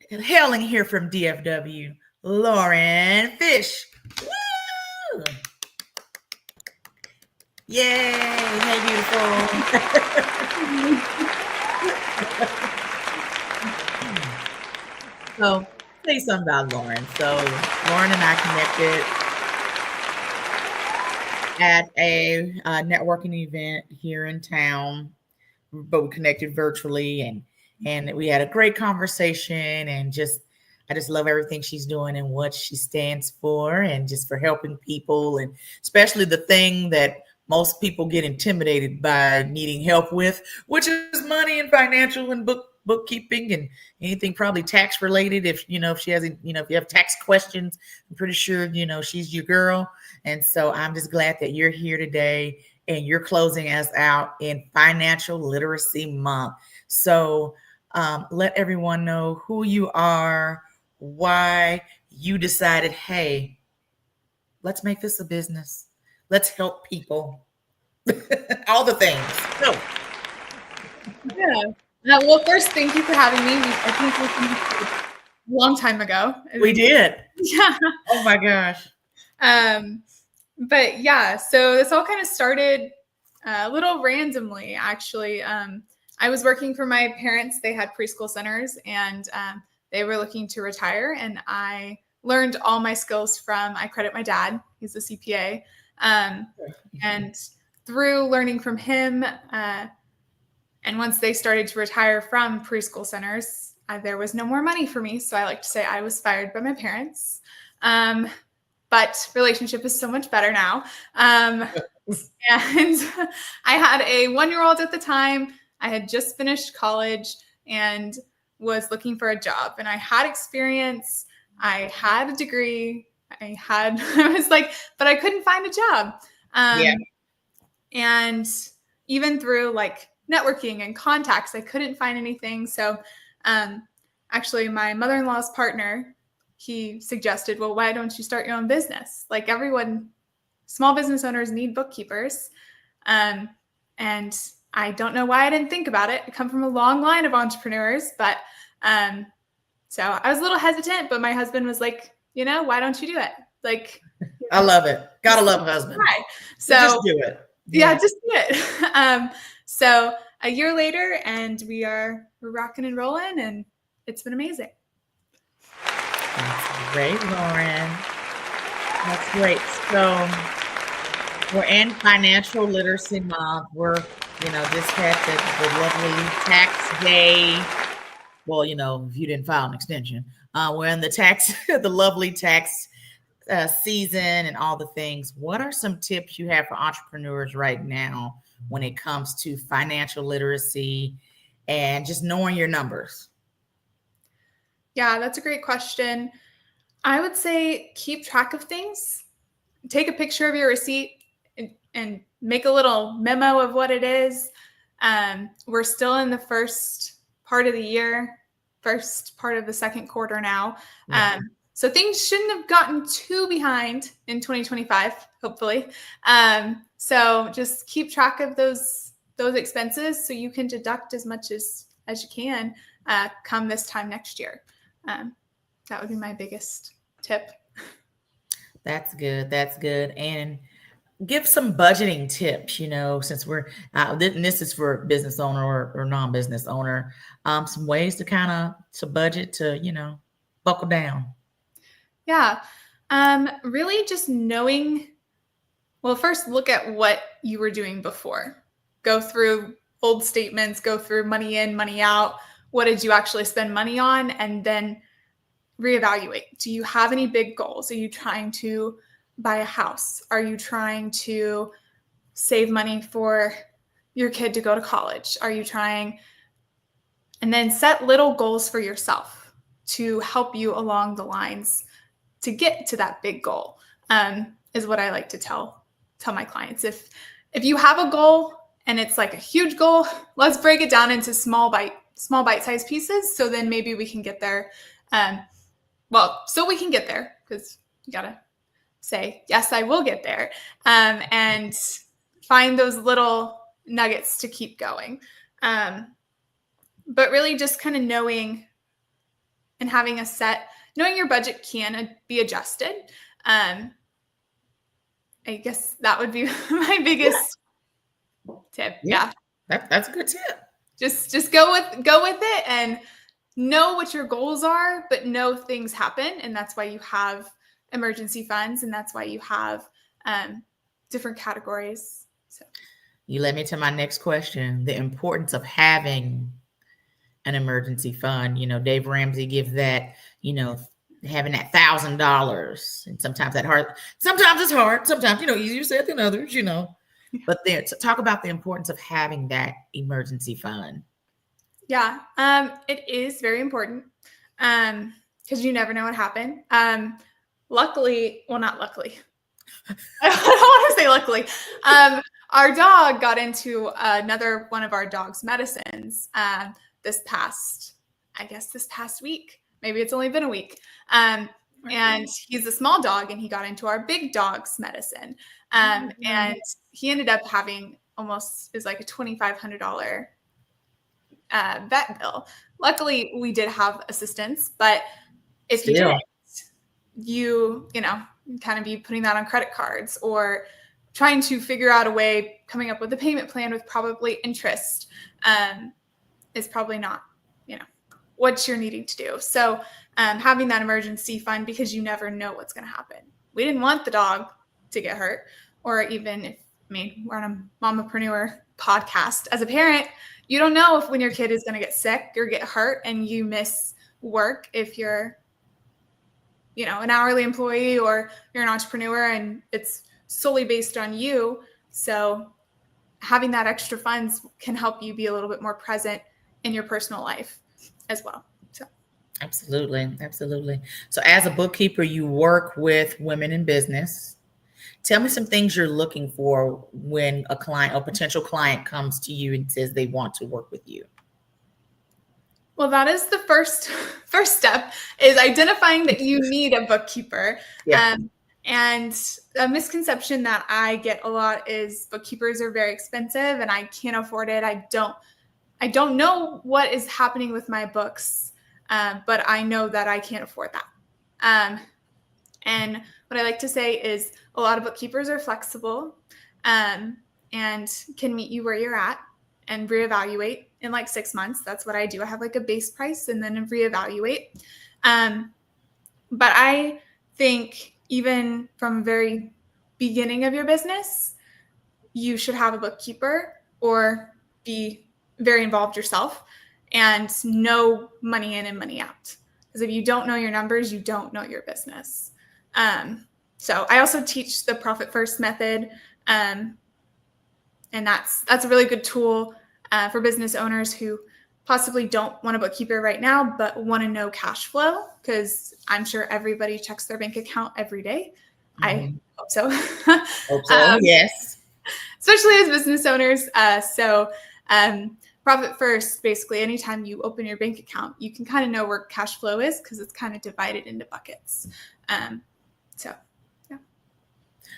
hailing here from DFW, Lauren Fish. Woo! Yay! Hey, beautiful. So, say something about Lauren. So, Lauren and I connected at a networking event here in town, but we connected virtually, and we had a great conversation. And I just love everything she's doing and what she stands for, and just for helping people, and especially the thing that most people get intimidated by needing help with, which is money and financial and bookkeeping and anything probably tax related. If she has, if you have tax questions, I'm pretty sure she's your girl. And so I'm just glad that you're here today and you're closing us out in Financial Literacy Month. So let everyone know who you are, why you decided, hey, let's make this a business. Let's help people. All the things. So. Yeah. Well, first, thank you for having me. I think we connected a long time ago. We did. Yeah. Oh my gosh. But yeah, so this all kind of started a little randomly, actually. I was working for my parents. They had preschool centers, and they were looking to retire. And I learned all my skills from, I credit my dad. He's a CPA. And through learning from him, and once they started to retire from preschool centers, there was no more money for me. So I like to say I was fired by my parents. But relationship is so much better now. And I had a 1-year-old at the time. I had just finished college and was looking for a job. And I had experience. I had a degree. I was like, but I couldn't find a job. And even through like networking and contacts, I couldn't find anything. So actually my mother-in-law's partner, he suggested, well, why don't you start your own business? Like everyone, small business owners need bookkeepers. And I don't know why I didn't think about it. I come from a long line of entrepreneurs, but so I was a little hesitant, but my husband was like, why don't you do it? Like, I love it. Gotta love husband. Right. So just do it. Yeah, just do it. So a year later, and we're rocking and rolling, and it's been amazing. That's great, Lauren. That's great. So we're in Financial Literacy Month. We're, just had the lovely tax day. Well, if you didn't file an extension, we're in the lovely tax season and all the things. What are some tips you have for entrepreneurs right now when it comes to financial literacy and just knowing your numbers? Yeah, that's a great question. I would say keep track of things. Take a picture of your receipt and make a little memo of what it is. We're still in the first part of the year, first part of the second quarter now. Yeah. So things shouldn't have gotten too behind in 2025, hopefully. So just keep track of those expenses so you can deduct as much as you can come this time next year. That would be my biggest tip. That's good. That's good. And give some budgeting tips, since we're, this is for business owner or non-business owner, some ways to budget to, buckle down. Yeah. Really just knowing, well, first look at what you were doing before. Go through old statements, go through money in, money out. What did you actually spend money on? And then reevaluate. Do you have any big goals? Are you trying to buy a house? Are you trying to save money for your kid to go to college? Are you trying? And then set little goals for yourself to help you along the lines to get to that big goal, is what I like to tell my clients. If you have a goal and it's like a huge goal, let's break it down into small bite-sized pieces. So then maybe we can get there. So we can get there, because you gotta say, yes, I will get there, and find those little nuggets to keep going. But really just kind of knowing and having knowing your budget can be adjusted. I guess that would be my biggest tip. Yeah. That's a good tip. Just go with it and know what your goals are, but know things happen. And that's why you have emergency funds, and that's why you have different categories. So you led me to my next question, the importance of having an emergency fund. Dave Ramsey gives that, having that $1,000, and sometimes it's hard, sometimes, easier said than others, but then to talk about the importance of having that emergency fund. Yeah, it is very important, because you never know what happened. Luckily, well, not luckily. I don't want to say luckily. Our dog got into another one of our dog's medicines this past week. Maybe it's only been a week. And he's a small dog, and he got into our big dog's medicine. And he ended up having is like a $2,500 vet bill. Luckily, we did have assistance, but if you didn't, you kind of be putting that on credit cards or trying to figure out a way, coming up with a payment plan with probably interest is probably not, what you're needing to do. So having that emergency fund, because you never know what's going to happen. We didn't want the dog to get hurt, or even we're on a Mamapreneur podcast. As a parent, you don't know when your kid is going to get sick or get hurt and you miss work if you're, an hourly employee or you're an entrepreneur and it's solely based on you. So having that extra funds can help you be a little bit more present in your personal life as well. So Absolutely. So as a bookkeeper, you work with women in business. Tell me some things you're looking for when a potential client comes to you and says they want to work with you. Well, that is the first step, is identifying that you need a bookkeeper. Yeah. And a misconception that I get a lot is bookkeepers are very expensive and I can't afford it. I don't know what is happening with my books, but I know that I can't afford that. And what I like to say is a lot of bookkeepers are flexible and can meet you where you're at and reevaluate in like 6 months. That's what I do. I have like a base price and then reevaluate. But I think even from the very beginning of your business, you should have a bookkeeper or be very involved yourself and know money in and money out. Because if you don't know your numbers, you don't know your business. So I also teach the Profit First method. And that's a really good tool for business owners who possibly don't want a bookkeeper right now, but want to know cash flow, because I'm sure everybody checks their bank account every day. Mm-hmm. I hope so. Yes. Especially as business owners. So Profit First, basically, anytime you open your bank account, you can kind of know where cash flow is because it's kind of divided into buckets.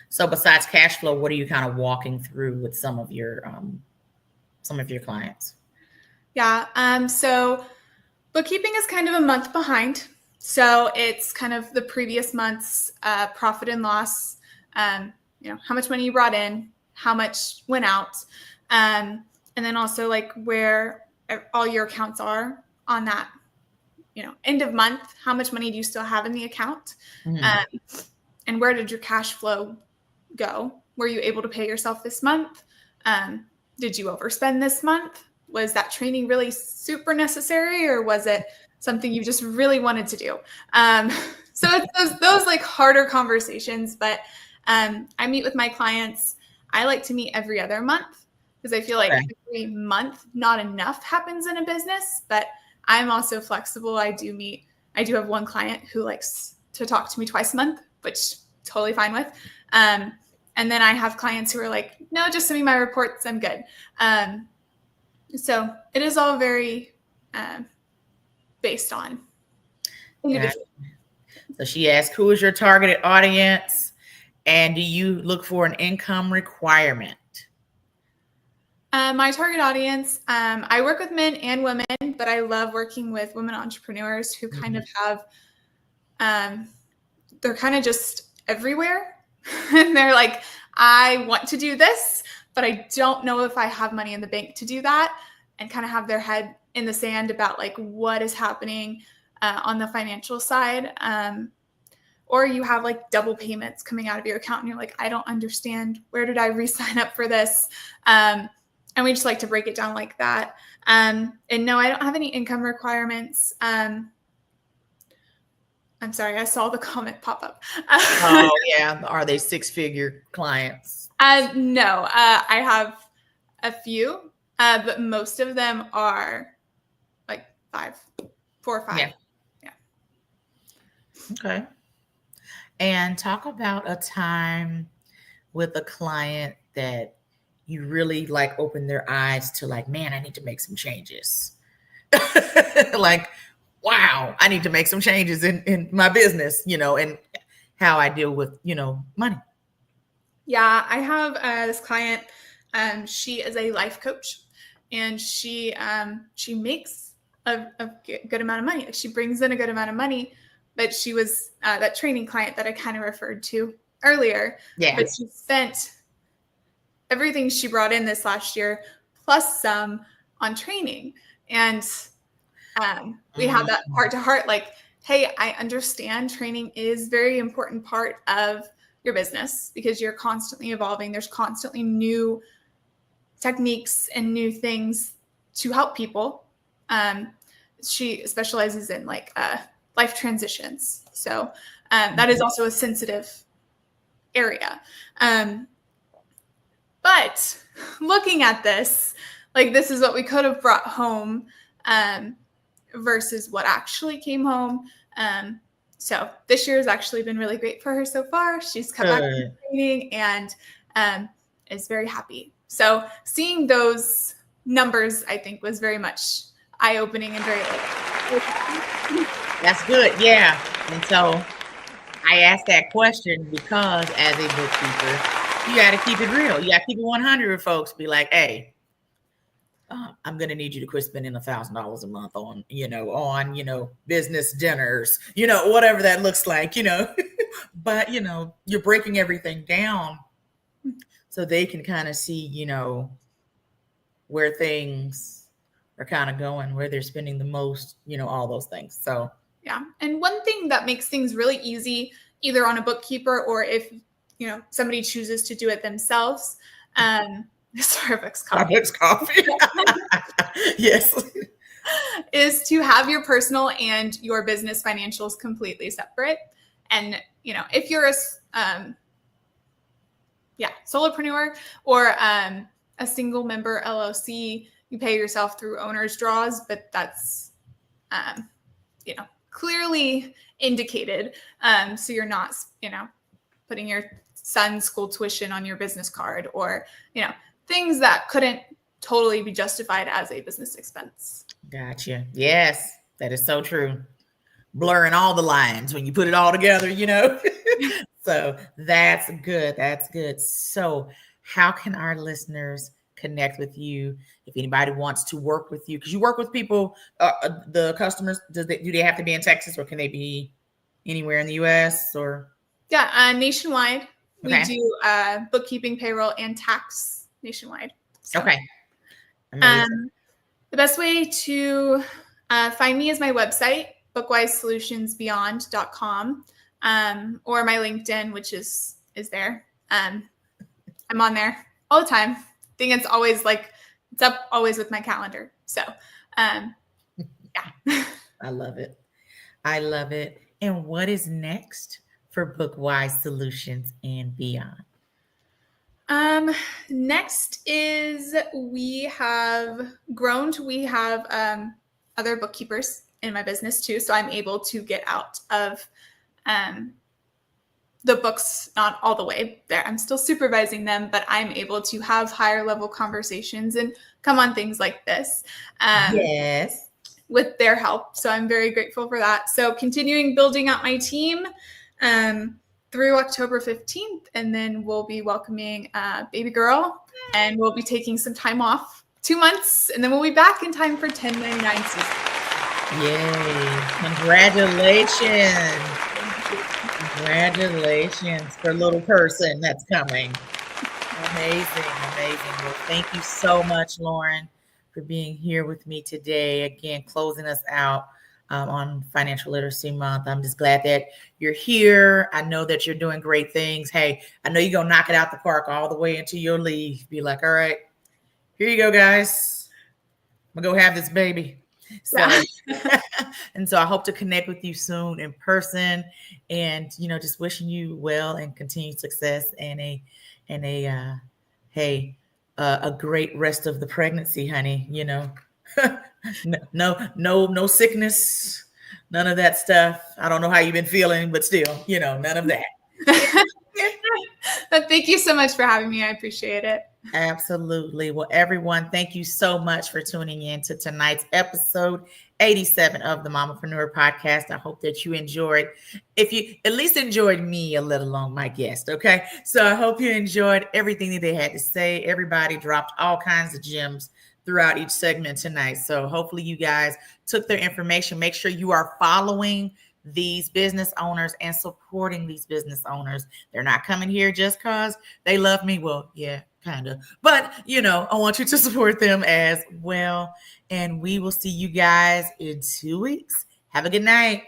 So besides cash flow, what are you kind of walking through with some of your clients? Yeah. So bookkeeping is kind of a month behind. So it's kind of the previous month's profit and loss, how much money you brought in, how much went out, and then also like where all your accounts are on that, end of month, how much money do you still have in the account? Mm-hmm. And where did your cash flow go? Were you able to pay yourself this month? Did you overspend this month? Was that training really super necessary, or was it something you just really wanted to do. So it's those like harder conversations, but I meet with my clients. I like to meet every other month because I feel like every month, not enough happens in a business, but I'm also flexible. I do have one client who likes to talk to me twice a month, which totally fine with. And then I have clients who are like, no, just send me my reports. I'm good. So it is all very based on individual. So she asked, who is your targeted audience? And do you look for an income requirement? My target audience, I work with men and women, but I love working with women entrepreneurs who kind of have, they're kind of just everywhere. And they're like, I want to do this, but I don't know if I have money in the bank to do that, and kind of have their head in the sand about like what is happening on the financial side. Or you have like double payments coming out of your account and you're like, I don't understand. Where did I re-sign up for this? And we just like to break it down like that. And no, I don't have any income requirements. I'm sorry, I saw the comment pop up. Oh, yeah. Are they six-figure clients? No, I have a few, but most of them are like 4 or 5. Yeah. Okay. And talk about a time with a client that you really like opened their eyes to, like, man, I need to make some changes. Like, wow, I need to make some changes in my business, and how I deal with, money. Yeah, I have this client. She is a life coach, and she makes a good amount of money. Like, she brings in a good amount of money, but she was that training client that I kind of referred to earlier. Yeah. But she spent everything she brought in this last year plus some on training, and we had that heart to heart, like, hey, I understand training is a very important part of your business because you're constantly evolving. There's constantly new techniques and new things to help people. She specializes in like life transitions. So that is also a sensitive area. But looking at this, like, this is what we could have brought home versus what actually came home. So this year has actually been really great for her so far. She's come back from training and is very happy. So seeing those numbers, I think, was very much eye-opening and very like, that's good. Yeah. And so I asked that question because as a bookkeeper, you got to keep it real. You got to keep it 100 with folks. Be like, hey, I'm going to need you to quit spending $1,000 a month on business dinners, whatever that looks like, but, you're breaking everything down so they can kind of see, where things are kind of going, where they're spending the most, all those things. So, yeah. And one thing that makes things really easy, either on a bookkeeper or if, somebody chooses to do it themselves, Starbucks coffee. Yes. Is to have your personal and your business financials completely separate. And, if you're a solopreneur or a single member LLC, you pay yourself through owner's draws, but that's, clearly indicated. So you're not, putting your son's school tuition on your business card or, things that couldn't totally be justified as a business expense. Gotcha. Yes, that is so true. Blurring all the lines when you put it all together, So that's good. That's good. So how can our listeners connect with you if anybody wants to work with you? Because you work with people, the customers, do they have to be in Texas or can they be anywhere in the US or? Yeah, nationwide. Okay. We do bookkeeping, payroll, and tax nationwide. So, okay. Amazing. The best way to find me is my website, bookwisesolutionsbeyond.com, or my LinkedIn, which is there. I'm on there all the time. I think it's always it's up always with my calendar. So, yeah. I love it. I love it. And what is next for Bookwise Solutions and beyond? Next is we have grown to, we have other bookkeepers in my business too. So I'm able to get out of the books, not all the way there. I'm still supervising them, but I'm able to have higher level conversations and come on things like this. Yes. With their help. So I'm very grateful for that. So continuing building out my team through October 15th, and then we'll be welcoming a baby girl, and we'll be taking some time off, 2 months, and then we'll be back in time for 1099 season. Yay. Congratulations. Congratulations for little person that's coming. Amazing, amazing. Well, thank you so much, Lauren, for being here with me today. Again, closing us out on Financial Literacy Month. I'm just glad that you're here. I know that you're doing great things. Hey, I know you're going to knock it out the park all the way into your leave. Be like, all right, here you go, guys. I'm going to go have this baby. So, and so I hope to connect with you soon in person, and, you know, just wishing you well and continued success and a great rest of the pregnancy, honey. You know, no sickness, none of that stuff. I don't know how you've been feeling, but still, you know, none of that. But thank you so much for having me. I appreciate it. Absolutely. Well, everyone, thank you so much for tuning in to tonight's episode 87 of the Mamapreneur podcast. I hope that you enjoyed, if you at least enjoyed me, let alone my guest. Okay. So I hope you enjoyed everything that they had to say. Everybody dropped all kinds of gems throughout each segment tonight. So hopefully you guys took their information. Make sure you are following these business owners and supporting these business owners. They're not coming here just because they love me. Well, yeah, kind of. But, you know, I want you to support them as well. And we will see you guys in 2 weeks. Have a good night.